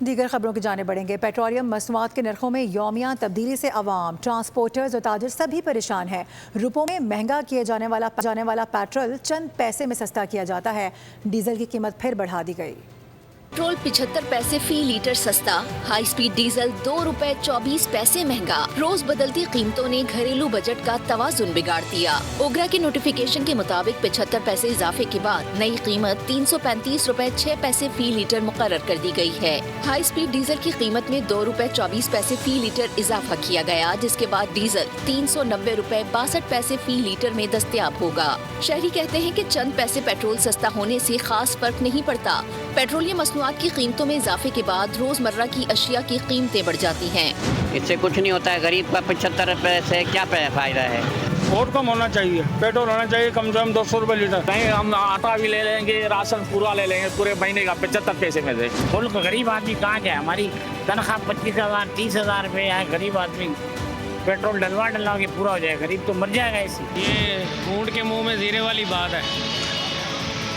دیگر خبروں کی جانب بڑھیں گے۔ پیٹرولیم مصنوعات کے نرخوں میں یومیہ تبدیلی سے عوام، ٹرانسپورٹرز اور تاجر سبھی پریشان ہیں۔ روپوں میں مہنگا کیے جانے والا پیٹرول چند پیسے میں سستا کیا جاتا ہے۔ ڈیزل کی قیمت پھر بڑھا دی گئی۔ پیٹرول 75 پیسے فی لیٹر سستا، ہائی سپیڈ ڈیزل 2 روپے 24 پیسے مہنگا۔ روز بدلتی قیمتوں نے گھریلو بجٹ کا توازن بگاڑ دیا۔ اوگرا کی نوٹیفیکیشن کے مطابق 75 پیسے اضافے کے بعد نئی قیمت 335 روپے 6 پیسے فی لیٹر مقرر کر دی گئی ہے۔ ہائی سپیڈ ڈیزل کی قیمت میں 2 روپے 24 پیسے فی لیٹر اضافہ کیا گیا، جس کے بعد ڈیزل 390 روپے 62 پیسے فی لیٹر میں دستیاب ہوگا۔ شہری کہتے ہیں کہ چند پیسے پیٹرول سستا ہونے سے خاص فرق نہیں پڑتا۔ پیٹرولیم مصنوعات کی قیمتوں میں اضافے کے بعد روزمرہ کی اشیاء کی قیمتیں بڑھ جاتی ہیں۔ اس سے کچھ نہیں ہوتا ہے، غریب کا 75 روپے سے کیا فائدہ ہے؟ اور کم ہونا چاہیے، پیٹرول ہونا چاہیے کم سے کم 200 روپے لیٹر۔ نہیں، ہم آٹا بھی لے لیں گے، راشن پورا لے لیں گے پورے مہینے کا 75 پیسے میں سے۔ ملک غریب آدمی کہاں گیا؟ ہماری تنخواہ 25,000 30,000 روپے ہے۔ غریب آدمی پیٹرول ڈلوا کے پورا ہو جائے، غریب تو مر جائے گا اسی۔ یہ اونٹ کے منہ میں زیرے والی بات ہے،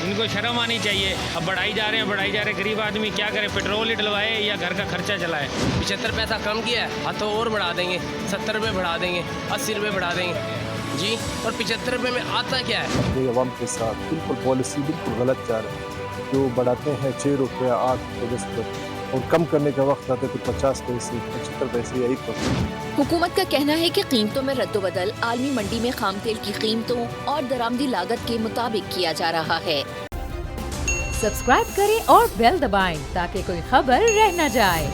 ان کو شرم آنی چاہیے۔ اب بڑھائی جا رہے ہیں، غریب آدمی کیا کرے؟ پیٹرول ہی ڈلوائے یا گھر کا خرچہ چلائے؟ 75 پیسہ کم کیا ہے، ہاں تو اور بڑھا دیں گے، 70 روپے بڑھا دیں گے، 80 روپے بڑھا دیں گے جی۔ اور 75 روپے میں آتا کیا ہے؟ عوام کے ساتھ بالکل پالیسی بالکل غلط جا رہی ہے۔ جو بڑھاتے ہیں 6 روپے 8 روپے 10 روپے اور کم کرنے کا وقت آتا ہے تو 50 پیسے 75 پیسے یا 1%۔ حکومت کا کہنا ہے کہ قیمتوں میں رد و بدل عالمی منڈی میں خام تیل کی قیمتوں اور درآمدی لاگت کے مطابق کیا جا رہا ہے۔ سبسکرائب کریں اور بیل دبائیں تاکہ کوئی خبر رہ نہ جائے۔